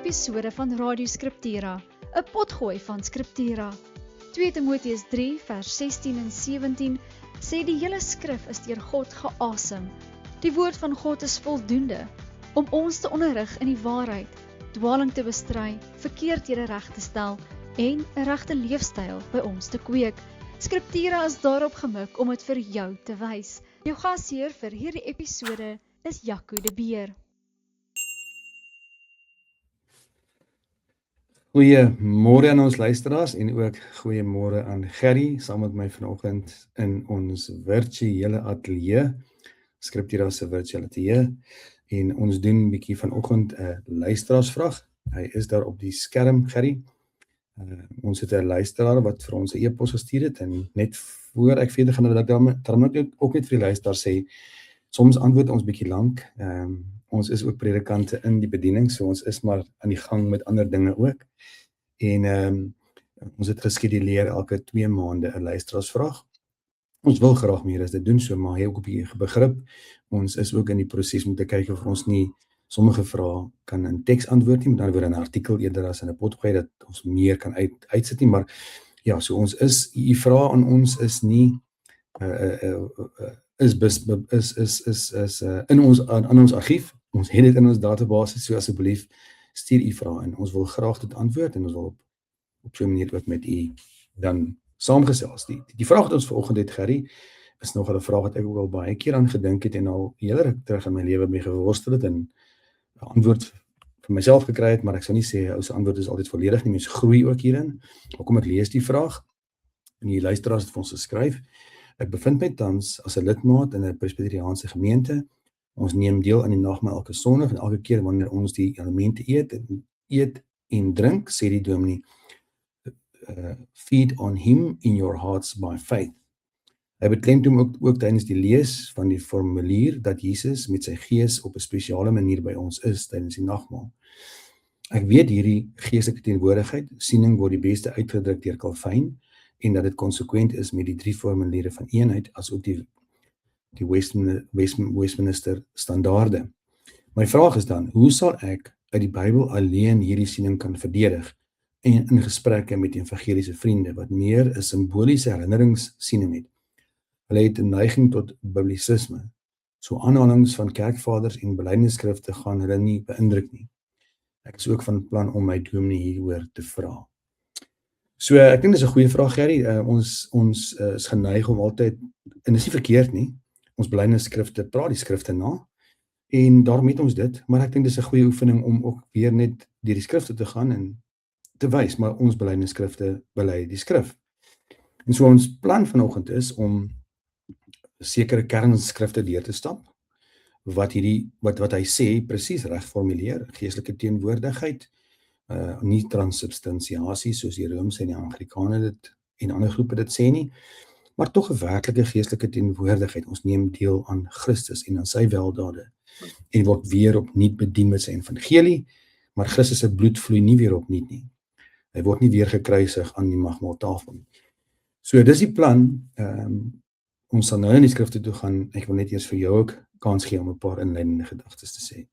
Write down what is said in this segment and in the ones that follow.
episode van Radio Scriptura, 'n potgooi van Scriptura. 2 Timoteus 3 vers 16 en 17 sê die hele skrif is deur God geasem. Die woord van God is voldoende om ons te onderrig in die waarheid, dwaling te bestry, verkeerdhede reg te stel en 'n regte leefstyl by ons te kweek. Scriptura is daarop gemik om dit vir jou te wys. Jou gasheer vir hierdie episode is Jaco de Beer. Goeiemôre aan ons luisteraars en ook goeiemôre aan Gerry saam met my vanoggend in ons virtuele ateljee, Scriptura se virtuele ateljee, en ons doen 'n bietjie vanoggend 'n luisteraarsvraag. Hy is daar op die skerm, Gerry. Ons het 'n luisteraar wat vir ons 'n e-pos gestuur het en net voor ek verder gaan wil ek daarom ook net vir die luisteraar sê, soms antwoord ons bietjie lank. Ons is ook predikante in die bediening, so ons is maar aan die gang met ander dinge ook. En ons het geskeduleer elke 2 maande 'n luisteraarsvraag. Ons wil graag meer as dit doen, so maar hy ook op die begrip. Ons is ook in die proses om te kyk of ons nie sommige vrae kan in teks antwoord nie, met ander woorde in 'n artikel eerder as in 'n potgooi, dat ons meer kan uitsit nie, maar ja, so ons is, u vrae aan ons is nie in ons argief. Ons het dit in ons database, so asseblief stuur u vrae in. Ons wil graag dit antwoord en ons wil op so 'n manier ook met u dan saamgesels. Die vraag wat ons vanoggend het, Gerry, is nog 'n vraag wat ek ook al baie keer aan gedink het en al hele ruk terug in my lewe mee geworstel het en 'n antwoord vir myself gekry het, maar ek sou nie sê ou se antwoord is altyd volledig nie, mens groei ook hierin. Kom ek lees die vraag en die luisteraars het vir ons geskryf. Ek bevind my tans as 'n lidmaat in 'n presbyteriaanse gemeente. Ons neem deel aan die nagmaal elke Sondag en elke keer wanneer ons die elemente eet en drink, sê die dominee, feed on him in your hearts by faith. Hy beklemtoon ook tydens die lees van die formulier dat Jesus met sy gees op 'n spesiale manier by ons is tydens die nagmaal. Ek weet hierdie geestelike teenwoordigheid, siening word die beste uitgedruk deur Calvin en dat dit konsekwent is met die 3 formuliere van eenheid as ook die Westminster standaarde. My vraag is dan, hoe sal ek uit die Bybel alleen hierdie siening kan verdedig en in gesprekke met evangeliese vriende wat meer 'n simboliese herinneringssiening het? Hulle het 'n neiging tot biblisisme. So aanhalings van kerkvaders en belydenisskrifte gaan hulle nie beïndruk nie. Ek is ook van plan om my dominee hieroor te vra. So ek dink dis 'n goeie vraag, Gerry. Ons is geneig om altyd, en dis nie verkeerd nie, ons belydenisskrifte praat die skrifte na en daarom het ons dit, maar ek dink dis 'n goeie oefening om ook weer net deur die skrifte te gaan en te wys, maar ons belydenisskrifte bely die skrif. En so ons plan vanoggend is om sekere kernskrifte deur te stap wat hy sê presies reg formuleer, geestelike teenwoordigheid, nie transsubstansiasie soos die Roomse en die Anglikane dit en ander groepe dit sê nie, maar tog 'n werklike geestelike teenwoordigheid. Ons neem deel aan Christus en aan sy weldade en word weer opnuut bedien met sy evangelie, maar Christus se bloed vloei nie weer opnuut nie. Hy word nie weer gekruisig aan die nagmaaltafel nie. So dis die plan. Ons sal nou in die skrifte toe gaan. Ek wil net eers vir jou ook kans gee om 'n paar inleidende gedagtes te sê.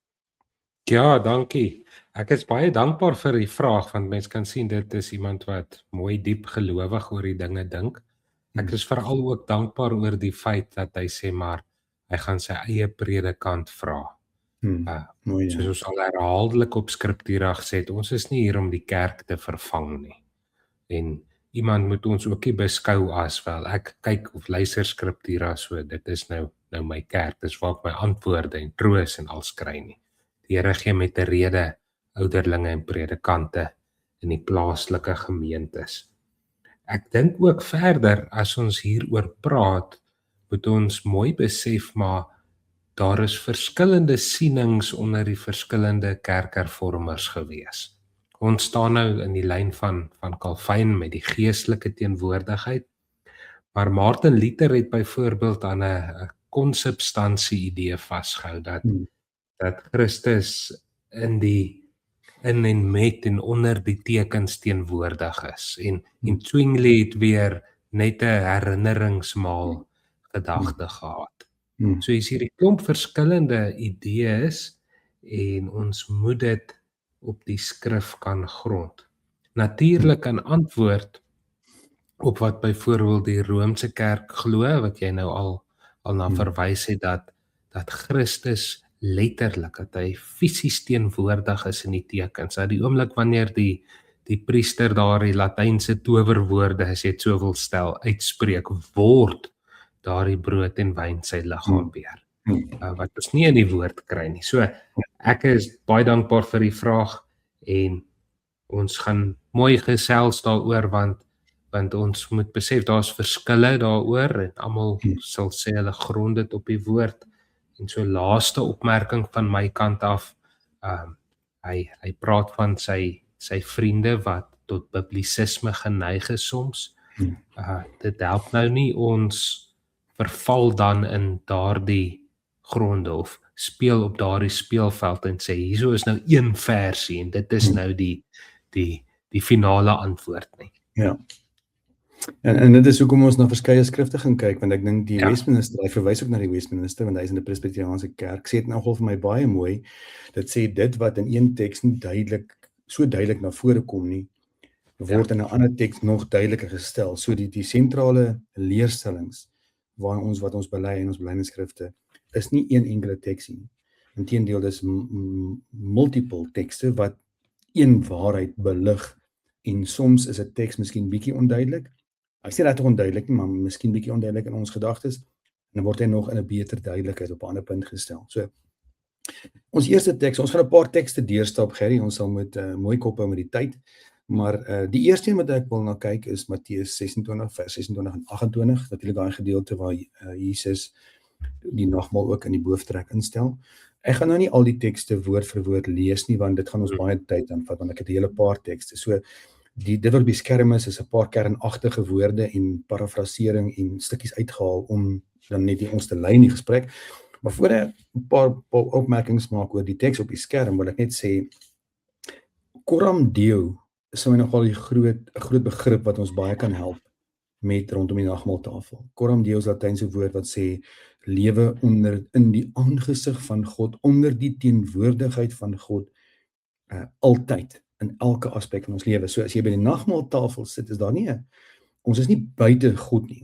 Ja, dankie. Ek is baie dankbaar vir die vraag, want mens kan sien dit is iemand wat mooi diep gelowig oor die dinge dink. Ek is veral ook dankbaar oor die feit dat hy sê maar hy gaan sy eie predikant vra. Mooi, Soos ons al herhaaldelik op Scriptura gesê het, ons is nie hier om die kerk te vervang nie. En iemand moet ons ook nie beskou as wel, ek kyk of luister Scriptura, so dit is nou my kerk, dis waar ek my antwoorde en troos en alles kry nie. Die Here gee met 'n rede ouderlinge en predikante in die plaaslike gemeentes. Ek dink ook verder, as ons hieroor praat, moet ons mooi besef, maar daar is verskillende sienings onder die verskillende kerkhervormers gewees. Ons staan nou in die lyn van Calvin met die geestelike teenwoordigheid, maar Martin Luther het byvoorbeeld aan 'n konsubstansie idee vasgehou, dat Christus in en met en onder die tekens teenwoordig is. En Zwingli het weer net 'n herinneringsmaal gedagte gehad. So is hier 'n klomp verskillende idees en ons moet dit op die skrif kan grond. Natuurlik in antwoord op wat byvoorbeeld die Romeinse kerk glo, wat jy nou al na verwys het, dat Christus letterlik, dat hy fisies teenwoordig is in die tekens. Dat die oomblik wanneer die priester daar die Latynse towerwoorde, as jy het so wil stel, uitspreek, word daardie brood en wyn sy liggaam weer. Wat ons nie in die woord kry nie. So, ek is baie dankbaar vir die vraag en ons gaan mooi gesels daaroor, want ons moet besef, daar's verskille daaroor en almal sal sê hulle grond dit op die woord. En so laaste opmerking van my kant af, hy praat van sy vriende wat tot biblisisme geneig is soms. Dit help nou nie ons verval dan in daardie gronde of speel op daardie speelveld en sê hierso is nou een versie en dit is nou die finale antwoord nie. Ja. En dit is hoekom ons na verskeie skrifte gaan kyk, want ek dink die Westminster, hy verwys ook na die Westminster, want hy is in die Presbyteriaanse kerk, sê het in geval vir my baie mooi, dit sê dit wat in een teks nie so duidelik na vore kom nie, word in 'n ander teks nog duideliker gestel. So die sentrale leerstellings wat ons bely in ons belydenisskrifte is nie een enkele teks nie. Inteendeel, dis multiple tekste wat een waarheid belig en soms is 'n teks miskien bietjie onduidelik. Ek sê regtig onduidelik nie, maar miskien bietjie onduidelik in ons gedagtes en dan word hy nog in 'n beter duidelikheid op 'n ander punt gestel. So ons eerste teks, ons gaan 'n paar tekste deurstap, Gerry, ons sal moet mooi kop hou met die tyd. Maar die eerste een wat ek wil na kyk is Matteus 26 vers 26 en 28, natuurlik daai gedeelte waar Jesus die nagmaal ook in die boeftrek instel. Ek gaan nou nie al die tekste woord vir woord lees nie, want dit gaan ons baie tyd aanvat, want ek het 'n hele paar tekste. So dit wat op die skerm is 'n paar kernagtige woorde en parafrasering en stukkies uitgehaal om dan net ons te lei in die gesprek. Maar voor ek 'n paar opmerkings maak oor die teks op die skerm, wil ek net sê coram Deo is nou nogal 'n groot begrip wat ons baie kan help met rondom die nagmaaltafel. Coram Deo is Latynse woord wat sê lewe in die aangesig van God, onder die teenwoordigheid van God, altyd, in elke aspek van ons lewe. So as jy by die nagmaaltafel sit, is daar nie, ons is nie buite God nie,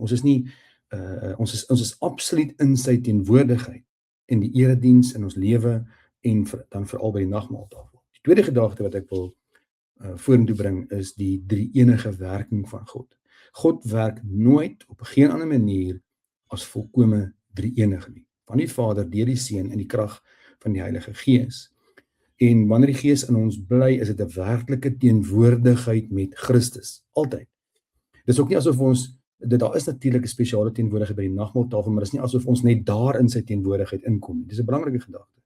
ons is absoluut in sy teenwoordigheid, in die erediens, in ons lewe, en dan veral by die nagmaaltafel. Die tweede gedagte wat ek wil vorentoe bring, is die drie-enige werking van God. God werk nooit op geen ander manier as volkome drie-enig nie. Van die Vader, deur die Seun, in die krag van die Heilige Gees. En wanneer die Gees in ons bly, is dit 'n werklike teenwoordigheid met Christus. Altyd. Dit is ook nie asof daar is natuurlik 'n spesiale teenwoordigheid by die nagmaaltafel, maar dit is nie asof ons net daar in sy teenwoordigheid inkom. Dit is 'n belangrike gedagte.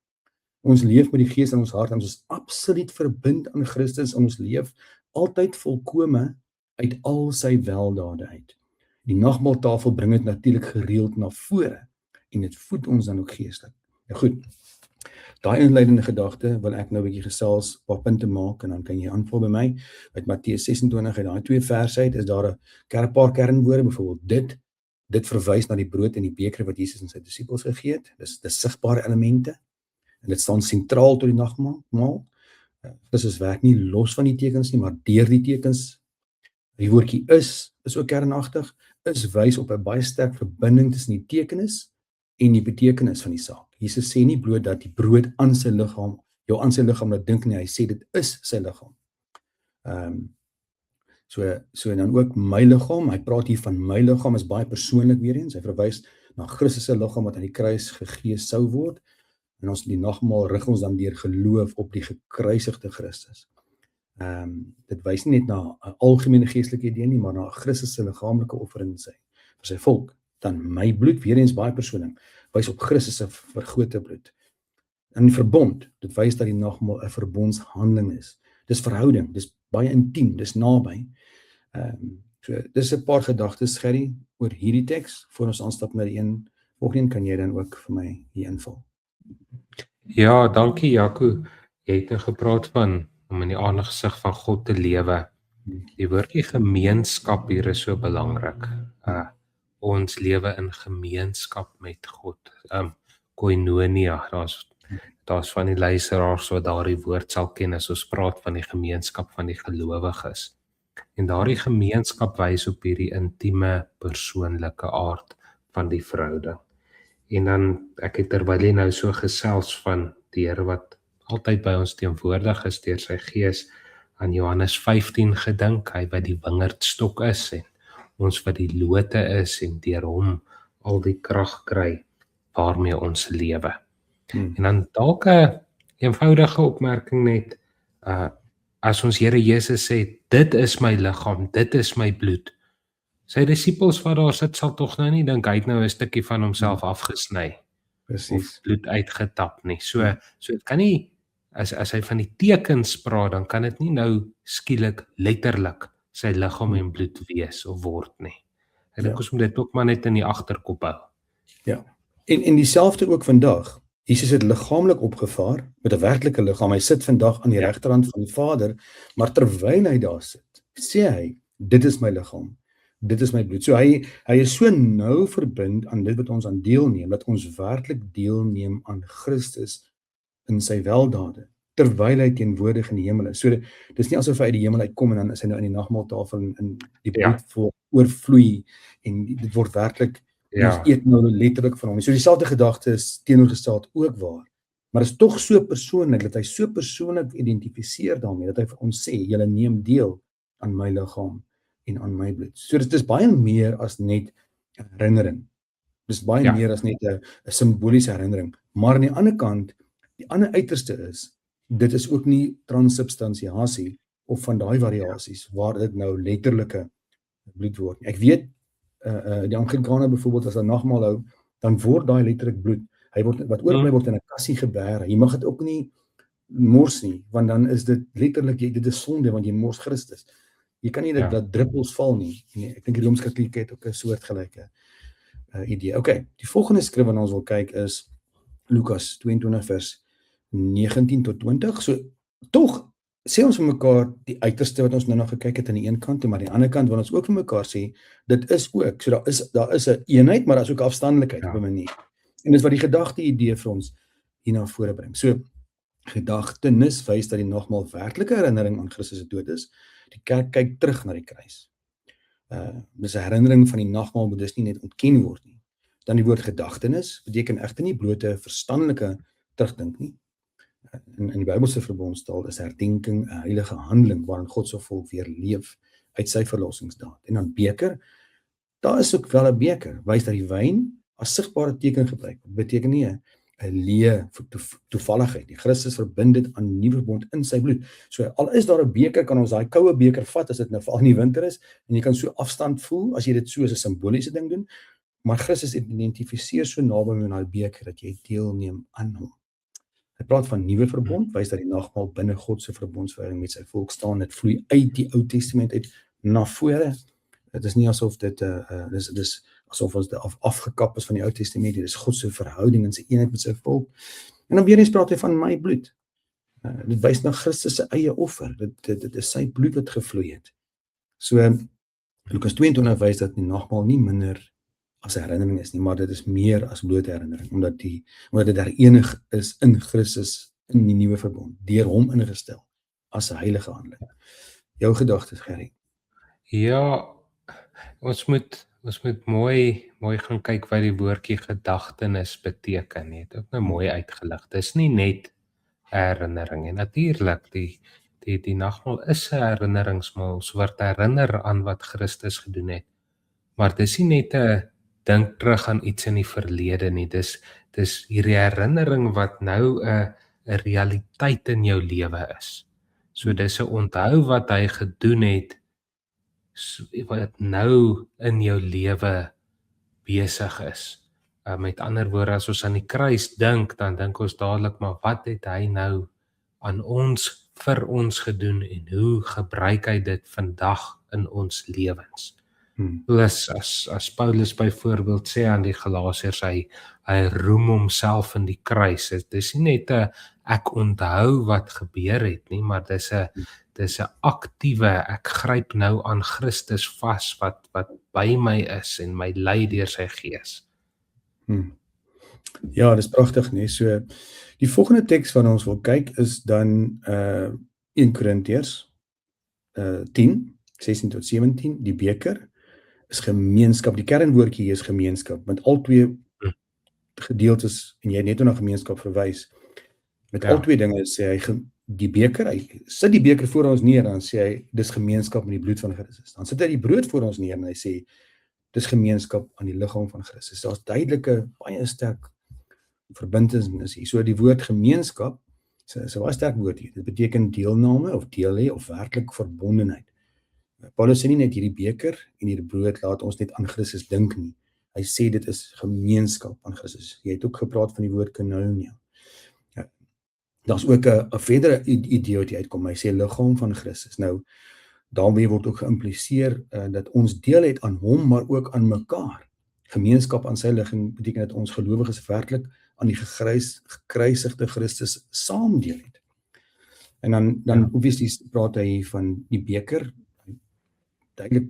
Ons leef met die Gees in ons hart, en ons is absoluut verbind aan Christus, en ons leef altyd volkome uit al sy weldade uit. Die nagmaaltafel bring dit natuurlik gereeld na vore, en dit voed ons dan ook geestelik. Nou goed, daai inleidende gedagte wil ek nou 'n bietjie gesels, 'n paar punte maak, en dan kan jy aanvul by my. Uit Matteus 26, uit daai 2 verse uit, is daar 'n paar kernwoorde, byvoorbeeld dit verwys na die brood en die beker wat Jesus aan sy disippels gegee het. Dis sigbare elemente, en dit staan sentraal tot die nagmaal. Christus werk nie los van die tekens nie, maar deur die tekens. Die woordjie is ook kernagtig, wys op 'n baie sterk verbinding tussen die tekenis en die betekenis van die saak. Jesus sê nie bloot dat die brood aan sy liggaam, jou aan sy liggaam laat dink nie, hy sê dit is sy liggaam. So en dan ook my liggaam, hy praat hier van my liggaam, is baie persoonlik weer eens, hy verwys na Christus se liggaam wat aan die kruis gegee sou word, en ons die nagmaal rig ons dan deur geloof op die gekruisigde Christus. Dit wys nie net na 'n algemene geestelike idee nie, maar na Christus se liggaamlike offering vir sy volk. Dan my bloed, weer eens baie persoonlik, wys op Christus se vergote bloed. In verbond, dit wys dat die nagmaal 'n verbondshandeling is. Dis verhouding, dis baie intiem, dis naby. So dis 'n paar gedagtes, Gerry, oor hierdie teks, voor ons aanstap na die een volgende, kan jy dan ook vir my hier invul. Ja, dankie Jaco. Jy het nou gepraat van om in die aangesig van God te lewe. Die woordjie gemeenskap hier is so belangrik. Ons lewe in gemeenskap met God. Koinonia, daar's van die luisteraars wat daardie woord sal ken as ons praat van die gemeenskap van die gelowiges. En daardie gemeenskap wys op hierdie intieme persoonlike aard van die verhouding. En dan, ek het terwyl jy nou so gesels van die Here wat altyd by ons teenwoordig is deur sy Gees, aan Johannes 15 gedink, hy wat die wingerdstok is en ons wat die lote is en deur hom al die krag kry waarmee ons lewe. En dan dalk 'n eenvoudige opmerking net, as ons Here Jesus sê, dit is my liggaam, dit is my bloed. Sy disippels wat daar sit, sal tog nou nie dink hy het nou 'n stukkie van homself afgesny of bloed uitgetap nie. So dit kan nie, as hy van die tekens praat, dan kan dit nie nou skielik letterlik sy liggaam en bloed wees of word nie. Ek dink ons moet dit ook maar net in die agterkop hou. Ja, en dieselfde ook vandag. Jesus het liggaamlik opgevaar met 'n werklike liggaam. Hy sit vandag aan die regterhand van die Vader, maar terwyl hy daar sit, sê hy, dit is my liggaam, dit is my bloed. So hy is so nou verbind aan dit wat ons aan deelneem, dat ons werklik deelneem aan Christus in sy weldade, terwyl hy teenwoordig in die hemel is. So dis nie asof hy uit die hemel uitkom en dan is hy nou in die nagmaaltafel en die bloed oorvloei en dit word werklik, ons eet nou letterlik van hom. So dieselfde gedagte is teenoorgesteld ook waar. Maar is tog so persoonlik, dat hy so persoonlik identifiseer daarmee, dat hy vir ons sê, julle neem deel aan my liggaam en aan my bloed. So dit is baie meer as net 'n herinnering. Dis baie meer as net 'n simboliese herinnering. Maar aan die ander kant, die ander uiterste is, dit is ook nie transubstansiasie of van daai variasies waar dit nou letterlike bloed word nie. Ek weet, die Anglikane byvoorbeeld, as hulle nagmaal hou, dan word daai letterlik bloed. Hy word, wat oorbly word in 'n kassie gebeer. Jy mag dit ook nie mors nie, want dan is dit letterlik, dit is sonde, want jy mors Christus. Jy kan nie dat druppels val nie. Ek dink die Rooms-Katolieke het ook 'n soortgelyke idee. Okay, die volgende skrif wat ons wil kyk is Lukas 22 vers 19 tot 20. So tog sê ons vir mekaar die uiterste wat ons nou nog gekyk het aan die een kant, maar aan die ander kant wil ons ook vir mekaar sê, dit is ook, so daar is 'n eenheid, maar daar is ook 'n afstandelikheid op 'n manier. En dis wat die gedagte idee vir ons hier na vore bring. So gedagtenis wys dat die nagmaal werklike herinnering aan Christus se dood is. Die kerk kyk terug na die kruis. Dis 'n herinnering van die nagmaal, moet dis nie net ontken word nie. Dan die woord gedagtenis beteken egter nie blote verstandelike terugdink nie. In die Bybelse verbondstaal is herdenking 'n heilige handeling waarin God se volk weer leef uit sy verlossingsdaad. En dan beker, daar is ook wel 'n beker, wys dat die wyn as sigbare teken gebruik word. Beteken nie 'n leë toevalligheid nie. Christus verbind dit aan die nuwe verbond in sy bloed. So al is daar 'n beker, kan ons daai koue beker vat as dit nou veral in die winter is, en jy kan so afstand voel as jy dit so as 'n simboliese ding doen, maar Christus identifiseer so naby met daai beker dat jy deelneem aan hom. Hy praat van nuwe verbond, wys dat die nagmaal binne God se verbondsverhouding met sy volk staan. Dit vloei uit die Ou Testament uit na vore. Dit is nie asof dit dis asof ons afgekap is van die Ou Testament. Dit is God se verhouding en sy eenheid met sy volk. En dan weer eens praat hy van my bloed. Dit wys na Christus se eie offer. Dit is sy bloed wat gevloei het. So Lukas 22 wys dat die nagmaal nie minder as 'n herinnering is nie, maar dit is meer as blote herinnering, omdat dit herenig is in Christus in die nuwe verbond, deur hom ingestel as 'n heilige handeling. Jou gedagtes, Gerry? Ja, ons moet mooi gaan kyk wat die woordjie gedagtenis beteken. Jy het ook nou mooi uitgelig. Dis nie net 'n herinnering en natuurlik die nagmaal is 'n herinneringsmaal, ons word herinner aan wat Christus gedoen het. Maar dis nie net 'n dink terug aan iets in die verlede nie. Dis hierdie herinnering wat nou 'n realiteit in jou lewe is. So dis 'n onthou wat hy gedoen het, wat nou in jou lewe besig is. Met ander woorde, as ons aan die kruis dink, dan dink ons dadelik, maar wat het hy nou aan ons, vir ons gedoen en hoe gebruik hy dit vandag in ons lewens? Plus, as Paulus byvoorbeeld sê aan die Galasiërs, hy roem homself in die kruis. Dit is nie net 'n ek onthou wat gebeur het nie, maar dis 'n aktiewe, ek gryp nou aan Christus vas wat by my is en my lei deur sy gees. Ja, dis pragtig, nee. So die volgende teks wat ons wil kyk is dan 1 Korintiërs 10, 16 tot 17, die beker is gemeenskap. Die kernwoordjie hier is gemeenskap, want al twee gedeeltes, en jy het net na gemeenskap verwys, met al twee dinge sê hy, die beker, hy sit die beker voor ons neer, dan sê hy, dis gemeenskap met die bloed van Christus. Dan sit hy die brood voor ons neer, en hy sê, dis gemeenskap aan die liggaam van Christus. Daar's duidelike, baie sterk verbintenis hier. So die woord gemeenskap, is 'n baie sterk woord hier. Dit beteken deelname, of deel hê, of werklik verbondenheid. Paulus sê nie net hierdie beker en hierdie brood laat ons net aan Christus dink nie. Hy sê dit is gemeenskap aan Christus. Jy het ook gepraat van die woord koinonia. Ja. Daar's ook 'n verdere idee wat hier uitkom. Hy sê liggaam van Christus. Nou, daarmee word ook geïmpliseer dat ons deel het aan hom, maar ook aan mekaar. Gemeenskap aan sy liggaam beteken dat ons gelowiges werklik aan die gekruisigde Christus saam deel het. En dan obviously praat hy van die beker. Duidelik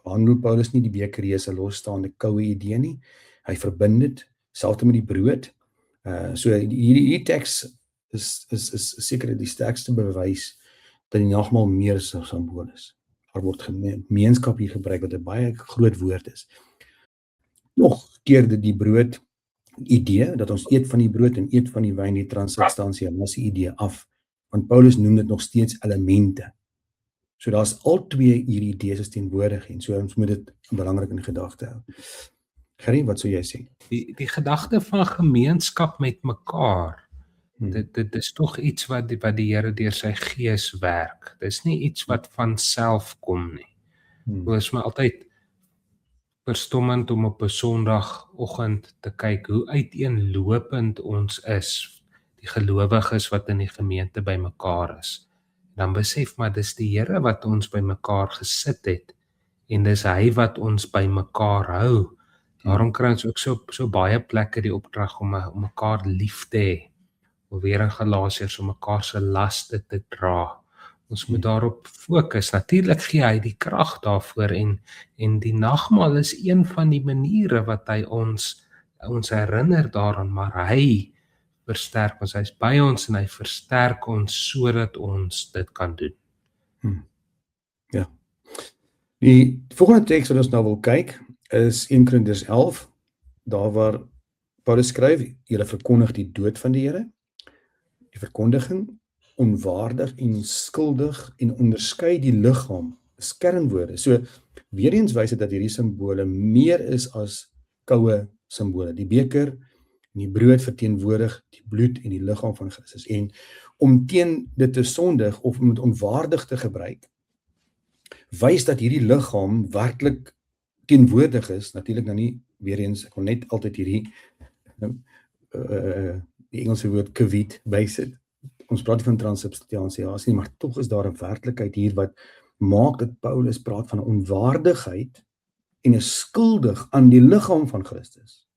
handel Paulus nie die beker hier as 'n losstaande koue idee nie. Hy verbind dit, selfs met die brood. So hierdie teks is seker die sterkste bewys dat die nagmaal meer as 'n simbool is. Daar word gemeenskap hier gebruik wat 'n baie groot woord is. Nog keerde die brood idee, dat ons eet van die brood en eet van die wyn, die transsubstansie, en dis die idee af. Want Paulus noem dit nog steeds elemente. So daar's al twee hierdie idees is teenwoordig, en so ons moet dit belangrik in gedagte hou. Gerrie, wat sou jy sê? Die gedagte van gemeenskap met mekaar, dit is tog iets wat die Here deur sy gees werk. Dis nie iets wat van self kom nie. Dit is my altyd verstommend om op 'n Sondagoggend te kyk hoe uiteenlopend ons is, die gelowiges wat in die gemeente by mekaar is. Dan besef maar dis die Here wat ons by mekaar gesit het, en dis hy wat ons by mekaar hou. Daarom kry ons ook so baie plekke die opdrag om mekaar lief te hê, of weer in Galasiërs om mekaar se laste te dra. Ons moet daarop fokus. Natuurlik gee hy die krag daarvoor, en die nagmaal is een van die maniere wat hy ons herinner daaraan, maar hy versterk ons, hy is by ons en hy versterk ons sodat ons dit kan doen. Ja. Die volgende teks wat ons nou wil kyk is 1 Korintiërs 11, daar waar Paulus skryf, julle verkondig die dood van die Here, die verkondiging, onwaardig en skuldig en onderskei die liggaam, is kernwoorde. So, weer eens wys dit dat hierdie simbole meer is as koue simbole. Die beker en die brood verteenwoordig die bloed en die liggaam van Christus. En om teen dit te sondig of om dit onwaardig te gebruik, wys dat hierdie liggaam werklik teenwoordig is. Natuurlik nou nie, weer eens, ek wil net altyd hierdie die Engelse woord COVID bysit. Ons praat van transsubstansie, nie, maar tog is daar 'n werklikheid hier wat maak dat Paulus praat van 'n onwaardigheid en 'n skuldig aan die liggaam van Christus.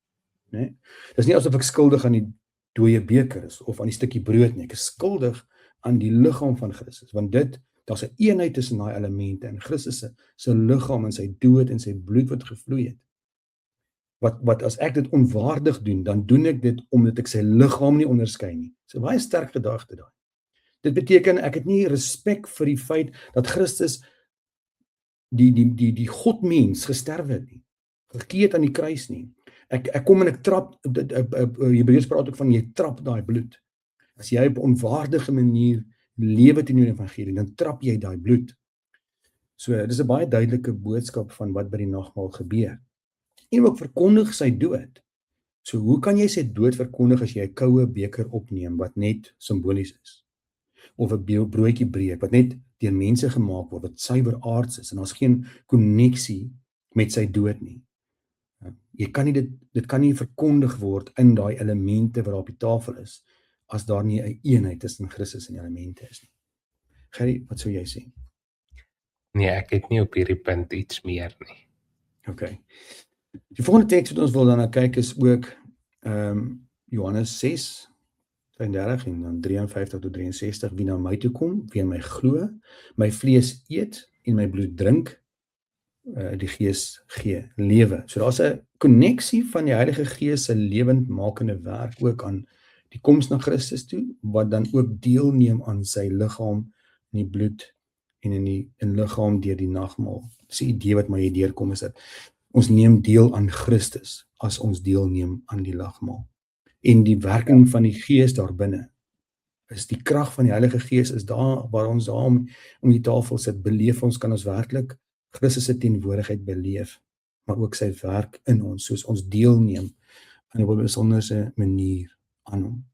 Nee? Dis nie asof ek skuldig aan die dooie beker is of aan die stukkie brood nie. Ek is skuldig aan die liggaam van Christus, want daar's 'n eenheid tussen daai elemente en Christus se liggaam en sy dood en sy bloed wat gevloei het. Wat as ek dit onwaardig doen, dan doen ek dit omdat ek sy liggaam nie onderskei nie. Dis 'n baie sterk gedagte daai. Dit beteken ek het nie respek vir die feit dat Christus die Godmens gesterf het nie. Gegee het aan die kruis nie. Ek kom en ek trap, Hebreërs praat ook van jy trap daai bloed. As jy op 'n onwaardige manier lewe teenoor die evangelie, dan trap jy daai bloed. So dis 'n baie duidelike boodskap van wat by die nagmaal gebeur. En ook verkondig sy dood. So hoe kan jy sy dood verkondig as jy 'n koue beker opneem wat net simbolies is? Of 'n broodjie breek wat net deur mense gemaak word wat suiwer aards is en daar's geen koneksie met sy dood nie. Jy kan nie dit kan nie verkondig word in daai elemente wat daar op die tafel is as daar nie 'n eenheid tussen Christus en die elemente is nie. Gerrie, wat sou jy sê? Nee, ek het nie op hierdie punt iets meer nie. Okay. Die volgende teks wat ons wil dan kyk is ook Johannes 6:32 en dan 53 tot 63, wie na my toe kom, wie aan my glo, my vlees eet en my bloed drink, die Gees gee, lewe. So daar's 'n koneksie van die Heilige Gees se lewendmakende werk ook aan die koms na Christus toe, wat dan ook deelneem aan sy liggaam in die bloed en in liggaam deur die nagmaal. Dis die idee wat my hier deurkom is dat ons neem deel aan Christus as ons deelneem aan die nagmaal. En die werking van die Gees daarbinne is die krag van die Heilige Gees is daar waar ons daar om die tafel sit, beleef ons kan ons werklik Christus se teenwoordigheid beleef, maar ook sy werk in ons, soos ons deelneem in 'n besonderse manier aan hom.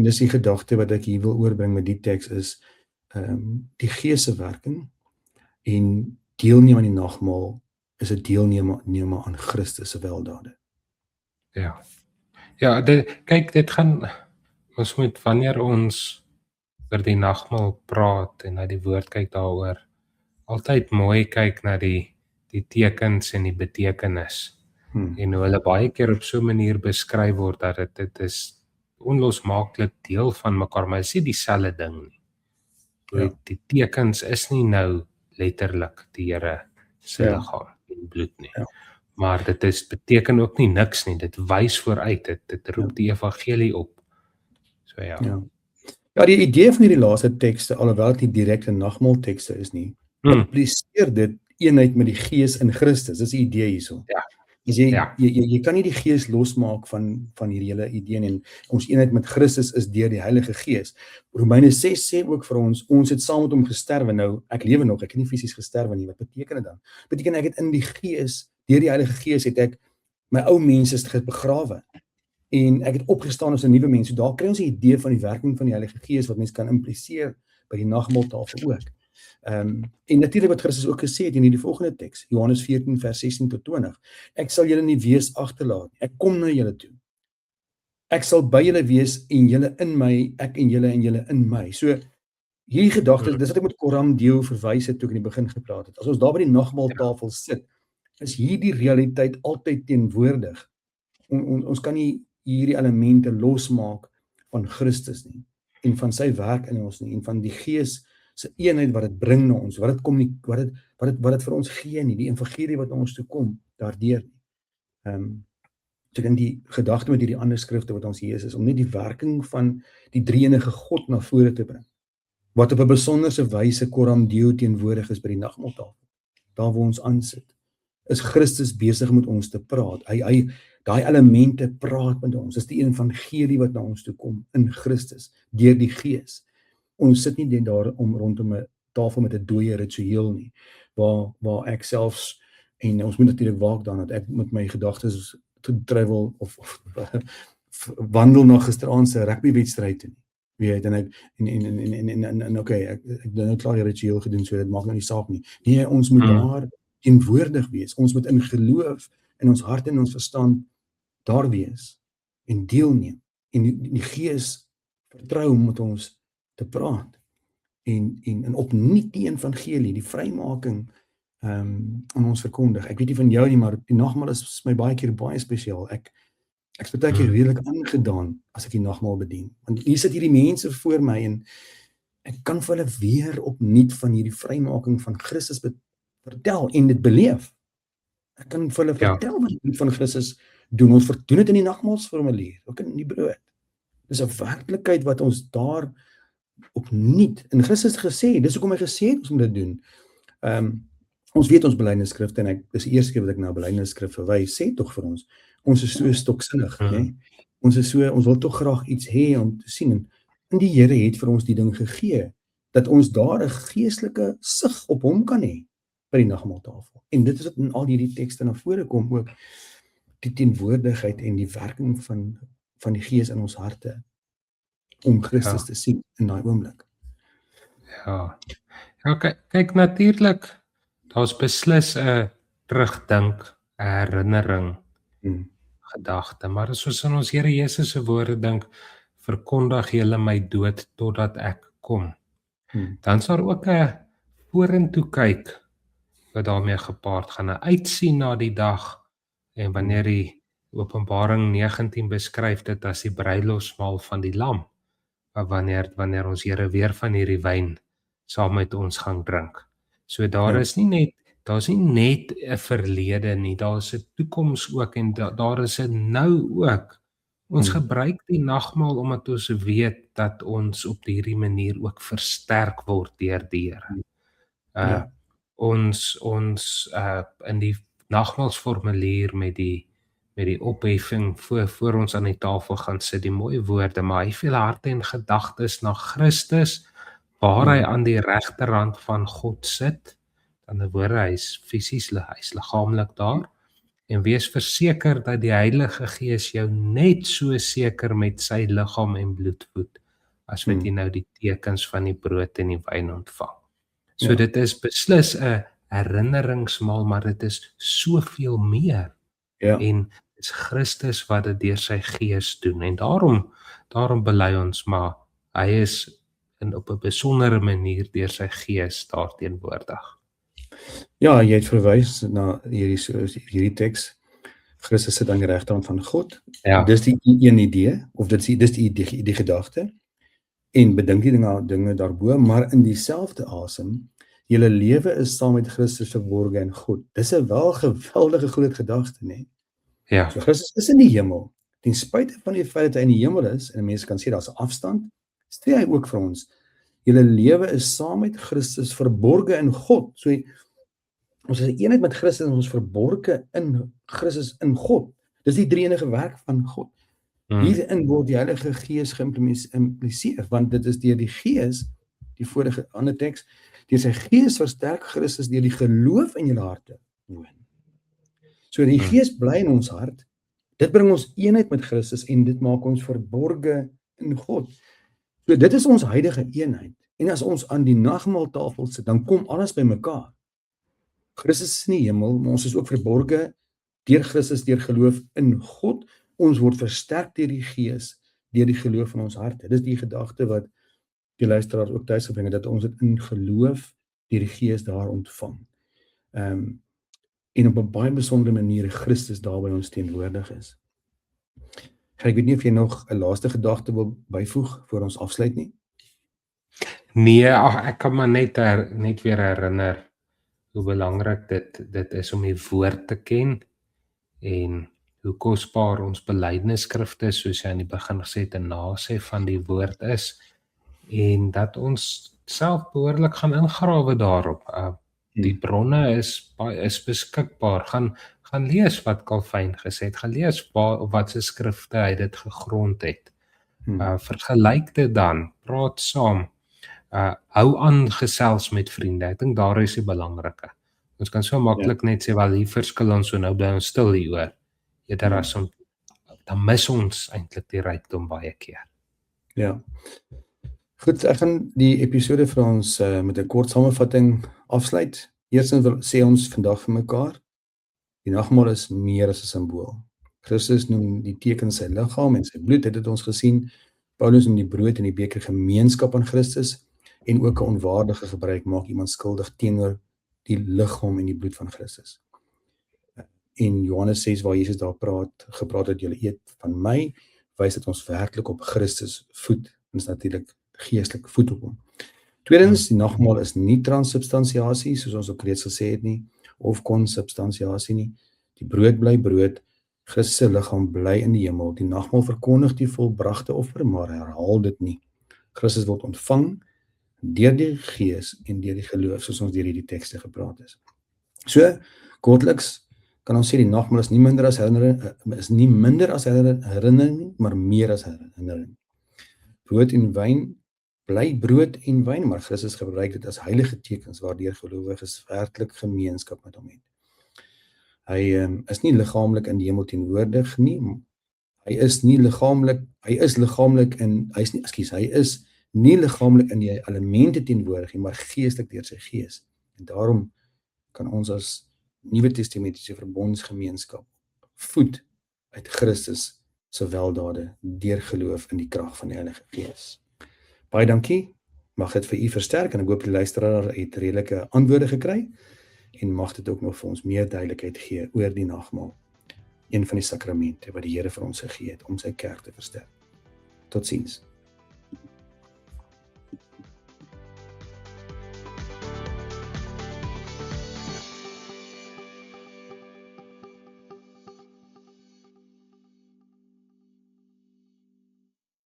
Dis die gedagte wat ek hier wil oorbring met die teks is die Gees se werking en deelneem aan die nagmaal is 'n deelneem aan Christus se weldade. Ja, kyk, dit gaan ons moet wanneer ons oor die nagmaal praat en na die woord kyk daaroor, altyd mooi kyk na die tekens en die betekenis. En hoe hulle baie keer op so 'n manier beskryf word dat dit is onlosmaaklik deel van mekaar, maar dit is nie dieselfde ding nie. Die tekens is nie nou letterlik die Here se liggaam en bloed nie. Maar dit beteken ook nie niks nie. Dit wys vooruit, dit roep die evangelie op. So Ja, die idee van hierdie laaste tekste, alhoewel dit nie direkte nagmaaltekste is nie, impliseer dit eenheid met die Gees in Christus. Dis die idee hierso. Jy kan nie die Gees losmaak van hierdie hele idee en ons eenheid met Christus is deur die Heilige Gees. Romeine 6 sê ook vir ons het saam met hom gesterwe. Nou, ek lewe nog, ek het nie fisies gesterwe nie. Wat beteken dit dan? Beteken ek het in die Gees, deur die Heilige Gees het ek my ou mens is begrawe en ek het opgestaan as 'n nuwe mens. So daar kry ons 'n idee van die werking van die Heilige Gees wat mens kan impliseer by die nagmaaltafel ook. En natuurlik wat Christus ook gesê het in die volgende teks, Johannes 14 vers 16 tot 20. Ek sal julle nie wees agterlaat nie. Ek kom na julle toe. Ek sal by julle wees en julle in my, ek en julle in my. So hierdie gedagte, dis wat ek met Coram Deo verwys het toe ek in die begin gepraat het. As ons daar by die nagmaaltafel sit, is hierdie realiteit altyd teenwoordig. Ons kan nie hierdie elemente losmaak van Christus nie en van sy werk in ons nie en van die Gees se eenheid wat dit bring na ons, wat dit vir ons gee nie, die evangelie wat na ons toe kom daardeur nie. So dan die gedagte met hierdie ander skrifte wat ons hier is om net die werking van die drie-enige God na vore te bring, wat op 'n besonderse wyse Coram Deo teenwoordig is by die nagmaaltafel. Daar waar ons aansit, is Christus besig met ons te praat. Daai elemente praat met ons. Dis die evangelie wat na ons toe kom in Christus deur die Gees. Ons sit nie net daar rondom 'n tafel met 'n dooie ritueel nie, waar ek selfs en ons moet natuurlik waak daarna dat ek met my gedagtes travel of wandel na gisteraand se rugbywedstryd toe nie. Weet en ek ek nou klaar die ritueel gedoen, so dit maak nou nie saak nie. Nee, ons moet daar teenwoordig wees. Ons moet in geloof in ons hart en ons verstand daar wees en deelneem en die Gees vertrou om met ons te praat en opnuut die evangelie, die vrymaking aan ons verkondig. Ek weet nie van jou nie, maar die nagmaal is my baie keer baie spesiaal. Ek's baie keer redelik aangedaan as ek die nagmaal bedien. Want hier sit hierdie mense voor my en ek kan vir hulle weer opnuut van hierdie vrymaking van Christus vertel en dit beleef. Ek kan vir hulle vertel wat die bloed van Christus doen. Ons doen dit in die nagmaalsformulier, ook in die brood. Dis 'n werklikheid wat ons daar opnuut in Christus gesê, dis hoekom hy gesê het ons moet dit doen. Ons weet ons belydenisskrifte en dis die eerste keer wat ek na belydenisskrif verwys, sê tog vir ons is so stoksinnig, né? Ons wil tog graag iets hê om te sien en die Here het vir ons die ding gegee dat ons daar 'n geestelike sig op hom kan hê by die nagmaaltafel. En dit is wat in al hierdie tekste na vore kom ook die teenwoordigheid en die werking van die Gees in ons harte om Christus te sien in daai oomblik. Ja, kyk natuurlik, daar's beslis 'n terugdink, 'n herinnering, gedagte, maar soos in ons Here Jesus se woorde dink, verkondig julle my dood totdat ek kom. Dan is daar ook 'n vorentoe kyk wat daarmee gepaard gaan, 'n uitsien na die dag en wanneer die Openbaring 19 beskryf dit as die bruilofsmaal van die lam, wanneer ons Here weer van hierdie wyn saam met ons gaan drink. So daar Ja. is nie net 'n verlede nie, daar is 'n toekoms ook en daar is 'n nou ook. Ons gebruik die nagmaal omdat ons weet dat ons op hierdie manier ook versterk word deur die Here. Uh Ja. ons in die nagmaalsformulier met die opheffing voor ons aan die tafel gaan sit, die mooi woorde, maar hy veel harte en gedagtes na Christus, waar hy aan die regterhand van God sit. Aan die woorde, hy's fisies, hy's liggaamlik daar. En wees verseker dat die Heilige Gees jou net so seker met sy liggaam en bloed voed, as wat jy nou die tekens van die brood en die wyn ontvang. So dit is beslis 'n herinneringsmaal, maar dit is soveel meer. Ja. En dit is Christus wat dit deur sy Gees doen. En daarom bely ons, maar hy is op 'n besondere manier deur sy Gees daar teenwoordig. Ja, jy het verwys na hierdie teks. Christus sit aan die regterhand van God. Ja. Dis die een idee, of dis die gedagte. En bedink die dinge daarbo, maar in dieselfde asem, julle lewe is saam met Christus verborge in God. Dis 'n wel geweldige groot gedagte, né? Ja. So Christus is in die hemel. Ten spyte van die feit dat hy in die hemel is, en mense kan sê daar's 'n afstand, sê hy ook vir ons, julle lewe is saam met Christus verborge in God. So ons is 'n eenheid met Christus en ons verborge in Christus in God. Dis die drie-enige werk van God. Hierin word die Heilige Gees geïmpliseer, want dit is deur die Gees, die vorige ander teks, deur sy Gees versterk Christus deur die geloof in julle harte woon. So die Gees bly in ons hart, dit bring ons eenheid met Christus en dit maak ons verborge in God. So dit is ons huidige eenheid. En as ons aan die nagmaaltafel sit, dan kom alles by mekaar. Christus is in die hemel, maar ons is ook verborge deur Christus, deur geloof in God. Ons word versterk deur die Gees, deur die geloof in ons harte. Dis die gedagte wat die luisteraars ook tuis gebring het, dat ons dit in geloof deur die Gees daar ontvang. En op 'n baie besondere manier Christus daar by ons teenwoordig is. Ek weet nie of jy nog 'n laaste gedagte wil byvoeg voor ons afsluit nie. Nee, ek kan maar net weer herinner hoe belangrik dit is om die woord te ken en hoe kosbaar ons belydenisskrifte, soos jy aan die begin gesê het, 'n nasê van die woord is, en dat ons self behoorlik gaan ingrawe daarop. Die bronne is beskikbaar. Gaan lees wat Calvin gesê het, gaan lees wat se skrifte hy dit gegrond het. Vergelyk dit dan, praat saam, hou aan gesels met vriende. Ek dink daar is die belangrike. Ons kan so maklik net sê, wel hier verskil ons, so nou bly ons stil hieroor. Eerder as dan mis ons eintlik die rykdom baie keer. Ja. Goed, ek gaan die episode vir ons met 'n kort samevatting afsluit. Eerstens sê ons vandag vir mekaar, die nagmaal is meer as 'n simbool. Christus noem die teken sy liggaam en sy bloed, het ons gesien. Paulus noem die brood en die beker gemeenskap aan Christus, en ook 'n onwaardige gebruik maak iemand skuldig teenoor die liggaam en die bloed van Christus. En Johannes 6 waar Jesus daar gepraat het, julle eet van my, wys dat ons werklik op Christus voed. Ons natuurlik geestelik voed op hom. Tweedens, die nagmaal is nie transsubstansiasie, soos ons ook reeds gesê het nie, of konsubstansiasie nie. Die brood bly brood, Christus se liggaam bly in die hemel. Die nagmaal verkondig die volbragte offer, maar herhaal dit nie. Christus word ontvang deur die Gees en deur die geloof, soos ons deur hierdie tekste gepraat is. So, kortliks kan ons sê die nagmaal is nie minder as herinnering, maar meer as herinnering. Brood en wyn bly brood en wyn, maar Christus gebruik dit as heilige tekens waardeur gelowiges werklik gemeenskap met hom het. Hy is nie liggaamlik in die hemel teenwoordig nie. Hy is nie liggaamlik in die elemente teenwoordig nie, maar geestelik deur sy Gees. En daarom kan ons as Nuwe Testamentiese verbondsgemeenskap voed uit Christus se weldade deur geloof in die krag van die Heilige Gees. Baie dankie. Mag dit vir u versterk en ek hoop die luisteraar het redelike antwoorde gekry en mag dit ook nog vir ons meer duidelikheid gee oor die nagmaal, een van die sakramente wat die Here vir ons gegee het om sy kerk te versterk. Totsiens.